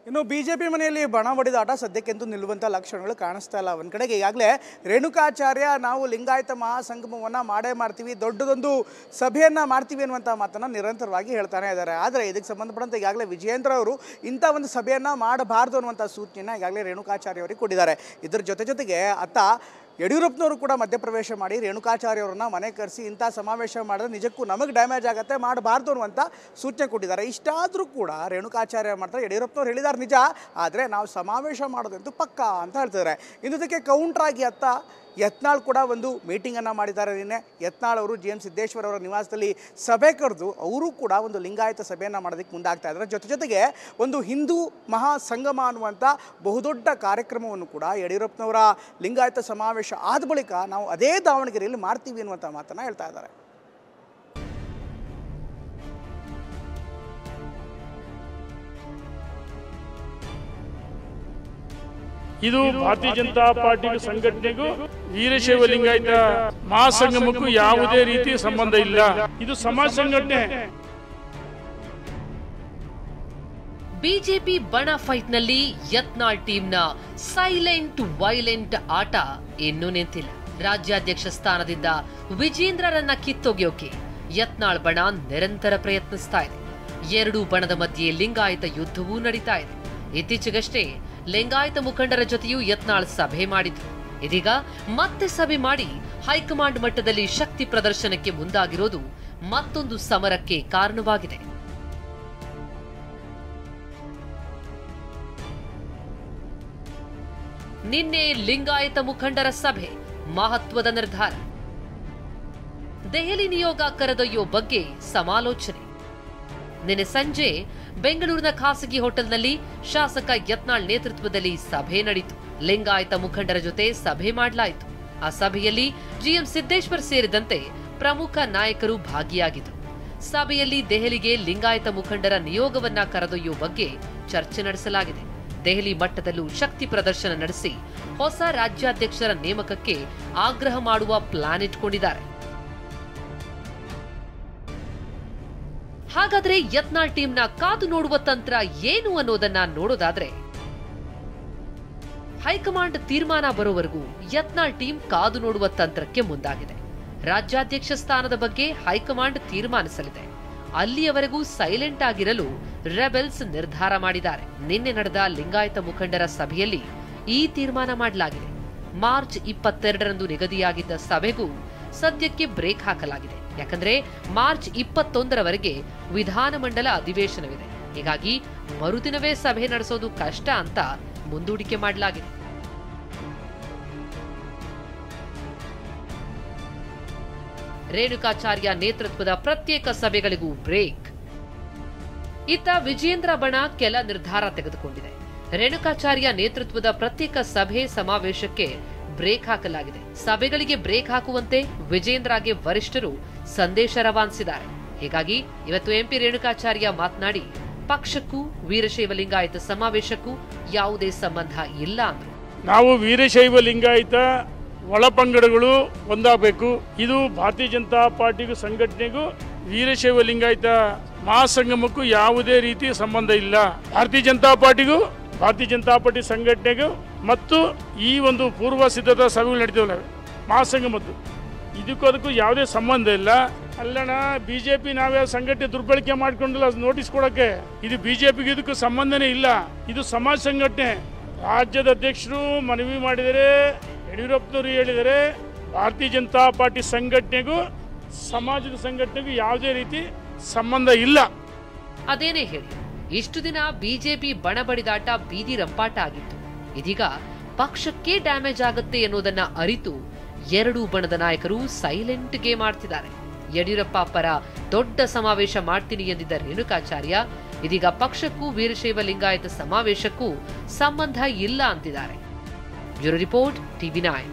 ಇನ್ನು ಬಿಜೆಪಿ ಮನೆಯಲ್ಲಿ ಬಣ ಬಡಿದಾಟ ಸದ್ಯಕ್ಕೆಂತೂ ನಿಲ್ಲುವಂಥ ಲಕ್ಷಣಗಳು ಕಾಣಿಸ್ತಾ ಇಲ್ಲ. ಒಂದು ಕಡೆಗೆ ಈಗಾಗಲೇ ರೇಣುಕಾಚಾರ್ಯ ನಾವು ಲಿಂಗಾಯತ ಮಹಾಸಂಗಮವನ್ನು ಮಾಡೇ ಮಾಡ್ತೀವಿ, ದೊಡ್ಡದೊಂದು ಸಭೆಯನ್ನು ಮಾಡ್ತೀವಿ ಅನ್ನುವಂಥ ಮಾತನ್ನು ನಿರಂತರವಾಗಿ ಹೇಳ್ತಾನೆ ಇದ್ದಾರೆ. ಆದರೆ ಇದಕ್ಕೆ ಸಂಬಂಧಪಟ್ಟಂತೆ ಈಗಾಗಲೇ ವಿಜಯೇಂದ್ರ ಅವರು ಇಂಥ ಒಂದು ಸಭೆಯನ್ನು ಮಾಡಬಾರ್ದು ಅನ್ನುವಂಥ ಸೂಚನೆಯನ್ನು ಈಗಾಗಲೇ ರೇಣುಕಾಚಾರ್ಯ ಅವರಿಗೆ ಕೊಟ್ಟಿದ್ದಾರೆ. ಇದರ ಜೊತೆಗೆ ಅತ್ತ ಯಡಿಯೂರಪ್ಪನವರು ಕೂಡ ಮಧ್ಯಪ್ರವೇಶ ಮಾಡಿ ರೇಣುಕಾಚಾರ್ಯವರನ್ನ ಮನೆ ಕರೆಸಿ ಇಂಥ ಸಮಾವೇಶ ಮಾಡಿದ್ರೆ ನಿಜಕ್ಕೂ ನಮಗೆ ಡ್ಯಾಮೇಜ್ ಆಗುತ್ತೆ, ಮಾಡಬಾರ್ದು ಅನ್ನುವಂಥ ಸೂಚನೆ ಕೊಟ್ಟಿದ್ದಾರೆ. ಇಷ್ಟಾದರೂ ಕೂಡ ರೇಣುಕಾಚಾರ್ಯ ಮಾಡ್ತಾರೆ, ಯಡಿಯೂರಪ್ಪನವ್ರು ಹೇಳಿದ್ದಾರೆ ನಿಜ, ಆದರೆ ನಾವು ಸಮಾವೇಶ ಮಾಡೋದಂತೂ ಪಕ್ಕಾ ಅಂತ ಹೇಳ್ತಿದ್ದಾರೆ. ಇದಕ್ಕೆ ಕೌಂಟ್ರಾಗಿ ಅತ್ತ ಯತ್ನಾಳ್ ಕೂಡ ಒಂದು ಮೀಟಿಂಗನ್ನು ಮಾಡಿದ್ದಾರೆ. ನಿನ್ನೆ ಯತ್ನಾಳ್ ಅವರು GM ಸಿದ್ದೇಶ್ವರ ಅವರ ನಿವಾಸದಲ್ಲಿ ಸಭೆ ಕರೆದು ಅವರು ಕೂಡ ಒಂದು ಲಿಂಗಾಯತ ಸಭೆಯನ್ನು ಮಾಡೋದಕ್ಕೆ ಮುಂದಾಗ್ತಾ ಇದ್ದಾರೆ. ಜೊತೆಗೆ ಒಂದು ಹಿಂದೂ ಮಹಾಸಂಗಮ ಅನ್ನುವಂಥ ಬಹುದೊಡ್ಡ ಕಾರ್ಯಕ್ರಮವನ್ನು ಕೂಡ ಯಡಿಯೂರಪ್ಪನವರ ಲಿಂಗಾಯತ ಸಮಾವೇಶ ಆದ ಬಳಿಕ ನಾವು ಅದೇ ದಾವಣಗೆರೆಯಲ್ಲಿ ಮಾಡ್ತೀವಿ ಅನ್ನುವಂಥ ಮಾತನ್ನು ಹೇಳ್ತಾ ಇದ್ದಾರೆ. ಇದು ಭಾರತೀಯ ಜನತಾ ಪಾರ್ಟಿ ಸಂಘಟನೆಗೂ ವೀರಶೈವ ಲಿಂಗಾಯತ ಮಹಾಸಂಗಮಕ್ಕೂ ಯಾವುದೇ ರೀತಿಯ ಸಂಬಂಧ ಇಲ್ಲ. ಇದು ಸಮಾಜ ಸಂಘಟನೆ. ಬಿಜೆಪಿ ಬಣ ಫೈಟ್ನಲ್ಲಿ ಯತ್ನಾಳ್ ಟೀಮ್ನ ಸೈಲೆಂಟ್ ವೈಲೆಂಟ್ ಆಟ ಇನ್ನೂ ನಿಂತಿಲ್ಲ. ರಾಜ್ಯಾಧ್ಯಕ್ಷ ಸ್ಥಾನದಿಂದ ವಿಜೇಂದ್ರರನ್ನ ಕಿತ್ತೊಗೆಯೋಕೆ ಯತ್ನಾಳ್ ಬಣ ನಿರಂತರ ಪ್ರಯತ್ನಿಸ್ತಾ ಇದೆ. ಎರಡೂ ಬಣದ ಮಧ್ಯೆ ಲಿಂಗಾಯತ ಯುದ್ಧವೂ ನಡೀತಾ ಇದೆ. ಇತ್ತೀಚೆಗಷ್ಟೇ ಲಿಂಗಾಯತ ಮುಖಂಡರ ಜೊತೆಯೂ ಯತ್ನಾಳ್ ಸಭೆ ಮಾಡಿದ್ರು. ಇದೀಗ ಮತ್ತೆ ಸಭೆ ಮಾಡಿ ಹೈಕಮಾಂಡ್ ಮಟ್ಟದಲ್ಲಿ ಶಕ್ತಿ ಪ್ರದರ್ಶನಕ್ಕೆ ಮುಂದಾಗಿರೋದು ಮತ್ತೊಂದು ಸಮರಕ್ಕೆ ಕಾರಣವಾಗಿದೆ. ನಿನ್ನೆ ಲಿಂಗಾಯತ ಮುಖಂಡರ ಸಭೆ, ಮಹತ್ವದ ನಿರ್ಧಾರ. ದೆಹಲಿ ನಿಯೋಗ ಕರೆದೊಯ್ಯೋ ಬಗ್ಗೆ ಸಮಾಲೋಚನೆ. ನಿನ್ನೆ ಸಂಜೆ ಬೆಂಗಳೂರಿನ ಖಾಸಗಿ ಹೋಟೆಲ್ನಲ್ಲಿ ಶಾಸಕ ಯತ್ನಾಳ್ ನೇತೃತ್ವದಲ್ಲಿ ಸಭೆ ನಡೆಯಿತು. ಲಿಂಗಾಯತ ಮುಖಂಡರ ಜೊತೆ ಸಭೆ ಮಾಡಲಾಯಿತು. ಆ ಸಭೆಯಲ್ಲಿ GM ಸಿದ್ದೇಶ್ವರ್ ಸೇರಿದಂತೆ ಪ್ರಮುಖ ನಾಯಕರು ಭಾಗಿಯಾಗಿದ್ದರು. ಸಭೆಯಲ್ಲಿ ದೆಹಲಿಗೆ ಲಿಂಗಾಯತ ಮುಖಂಡರ ನಿಯೋಗವನ್ನ ಕರೆದೊಯ್ಯುವ ಬಗ್ಗೆ ಚರ್ಚೆ ನಡೆಸಲಾಗಿದೆ. ದೆಹಲಿ ಮಟ್ಟದಲ್ಲೂ ಶಕ್ತಿ ಪ್ರದರ್ಶನ ನಡೆಸಿ ಹೊಸ ರಾಜ್ಯಾಧ್ಯಕ್ಷರ ನೇಮಕಕ್ಕೆ ಆಗ್ರಹ ಮಾಡುವ ಪ್ಲಾನ್ ಇಟ್ಕೊಂಡಿದ್ದಾರೆ. ಹಾಗಾದ್ರೆ ಯತ್ನಾಳ್ ಟೀಮ್ನ ಕಾದು ನೋಡುವ ತಂತ್ರ ಏನು ಅನ್ನೋದನ್ನ ನೋಡೋದಾದ್ರೆ, ಹೈಕಮಾಂಡ್ ತೀರ್ಮಾನ ಬರೋವರೆಗೂ ಯತ್ನಾಳ್ ಟೀಮ್ ಕಾದು ನೋಡುವ ತಂತ್ರಕ್ಕೆ ಮುಂದಾಗಿದೆ. ರಾಜ್ಯಾಧ್ಯಕ್ಷ ಸ್ಥಾನದ ಬಗ್ಗೆ ಹೈಕಮಾಂಡ್ ತೀರ್ಮಾನಿಸಲಿದೆ. ಅಲ್ಲಿಯವರೆಗೂ ಸೈಲೆಂಟ್ ಆಗಿರಲು ರೆಬೆಲ್ಸ್ ನಿರ್ಧಾರ ಮಾಡಿದ್ದಾರೆ. ನಿನ್ನೆ ನಡೆದ ಲಿಂಗಾಯತ ಮುಖಂಡರ ಸಭೆಯಲ್ಲಿ ಈ ತೀರ್ಮಾನ ಮಾಡಲಾಗಿದೆ. ಮಾರ್ಚ್ 22ರಂದು ನಿಗದಿಯಾಗಿದ್ದ ಸಭೆಗೂ ಸದ್ಯಕ್ಕೆ ಬ್ರೇಕ್ ಹಾಕಲಾಗಿದೆ. ಯಾಕಂದ್ರೆ ಮಾರ್ಚ್ 21ರವರೆಗೆ ವಿಧಾನಮಂಡಲ ಅಧಿವೇಶನವಿದೆ. ಹೀಗಾಗಿ ಮರುದಿನವೇ ಸಭೆ ನಡೆಸೋದು ಕಷ್ಟ ಅಂತ ಮುಂದೂಡಿಕೆ ಮಾಡಲಾಗಿದೆ. ರೇಣುಕಾಚಾರ್ಯ ನೇತೃತ್ವದ ಪ್ರತ್ಯೇಕ ಸಭೆಗಳಿಗೂ ಬ್ರೇಕ್. ಇತ್ತ ವಿಜೇಂದ್ರ ಬಣ ಕೆಲ ನಿರ್ಧಾರ ತೆಗೆದುಕೊಂಡಿದೆ. ರೇಣುಕಾಚಾರ್ಯ ನೇತೃತ್ವದ ಪ್ರತ್ಯೇಕ ಸಭೆ ಸಮಾವೇಶಕ್ಕೆ ಬ್ರೇಕ್ ಹಾಕಲಾಗಿದೆ. ಸಭೆಗಳಿಗೆ ಬ್ರೇಕ್ ಹಾಕುವಂತೆ ವಿಜೇಂದ್ರಗೆ ವರಿಷ್ಠರು ಸಂದೇಶ ರವಾನಿಸಿದ್ದಾರೆ. ಹೀಗಾಗಿ ಇವತ್ತು MP ರೇಣುಕಾಚಾರ್ಯ ಮಾತನಾಡಿ, ಪಕ್ಷಕ್ಕೂ ವೀರಶೈವ ಲಿಂಗಾಯತ ಸಮಾವೇಶಕ್ಕೂ ಯಾವುದೇ ಸಂಬಂಧ ಇಲ್ಲ ಅಂದ್ರು. ನಾವು ವೀರಶೈವ ಲಿಂಗಾಯತ ಒಳಪಂಗಡಗಳು ಒಂದಾಗಬೇಕು. ಇದು ಭಾರತೀಯ ಜನತಾ ಪಾರ್ಟಿಗೂ ಸಂಘಟನೆಗೂ ವೀರಶೈವ ಲಿಂಗಾಯತ ಮಹಾಸಂಗಮಕ್ಕೂ ಯಾವುದೇ ರೀತಿಯ ಸಂಬಂಧ ಇಲ್ಲ. ಭಾರತೀಯ ಜನತಾ ಪಾರ್ಟಿಗೂ ಭಾರತೀಯ ಜನತಾ ಪಾರ್ಟಿ ಸಂಘಟನೆಗೂ ಮತ್ತು ಈ ಒಂದು ಪೂರ್ವ ಸಿದ್ಧತಾ ಸಭೆಗಳು ನಡೀತವಲ್ಲ ಮಹಾಸಂಗಮದ್ದು, ಇದಕ್ಕೂ ಅದಕ್ಕೂ ಯಾವುದೇ ಸಂಬಂಧ ಇಲ್ಲ. ಅಲ್ಲಣ್ಣ, BJP ನಾವ್ಯಾವ ಸಂಘಟನೆ ದುರ್ಬಳಕೆ ಮಾಡ್ಕೊಂಡಿಲ್ಲ ನೋಟಿಸ್ ಕೊಡಕ್ಕೆ. ಇದು BJPಗೆ ಇದಕ್ಕೂ ಸಂಬಂಧನೇ ಇಲ್ಲ. ಇದು ಸಮಾಜ ಸಂಘಟನೆ. ರಾಜ್ಯದ ಅಧ್ಯಕ್ಷರು ಮನವಿ ಮಾಡಿದರೆ, ಯಡಿಯೂರಪ್ಪನವರು ಹೇಳಿದರೆ, ಭಾರತೀಯ ಜನತಾ ಪಾರ್ಟಿ ಸಂಘಟನೆಗೂ ಸಮಾಜದ ಸಂಘಟನೆಗೂ ಯಾವುದೇ ರೀತಿ ಸಂಬಂಧ ಇಲ್ಲ. ಅದೇನೇ ಹೇಳಿ, ಇಷ್ಟು ದಿನ ಬಿಜೆಪಿ ಬಣ ಬಡಿದಾಟ ಬೀದಿ ರಂಪಾಟ ಆಗಿತ್ತು. ಇದೀಗ ಪಕ್ಷಕ್ಕೆ ಡ್ಯಾಮೇಜ್ ಆಗುತ್ತೆ ಎನ್ನುವುದನ್ನ ಅರಿತು ಎರಡೂ ಬಣದ ನಾಯಕರು ಸೈಲೆಂಟ್ ಗೇಮ್ ಆಡ್ತಿದ್ದಾರೆ. ಯಡಿಯೂರಪ್ಪ ಪರ ದೊಡ್ಡ ಸಮಾವೇಶ ಮಾಡ್ತೀನಿ ಎಂದಿದ್ದ ರೇಣುಕಾಚಾರ್ಯ ಇದೀಗ ಪಕ್ಷಕ್ಕೂ ವೀರಶೈವ ಲಿಂಗಾಯತ ಸಮಾವೇಶಕ್ಕೂ ಸಂಬಂಧ ಇಲ್ಲ ಅಂತಿದ್ದಾರೆ. Bureau report, TV9.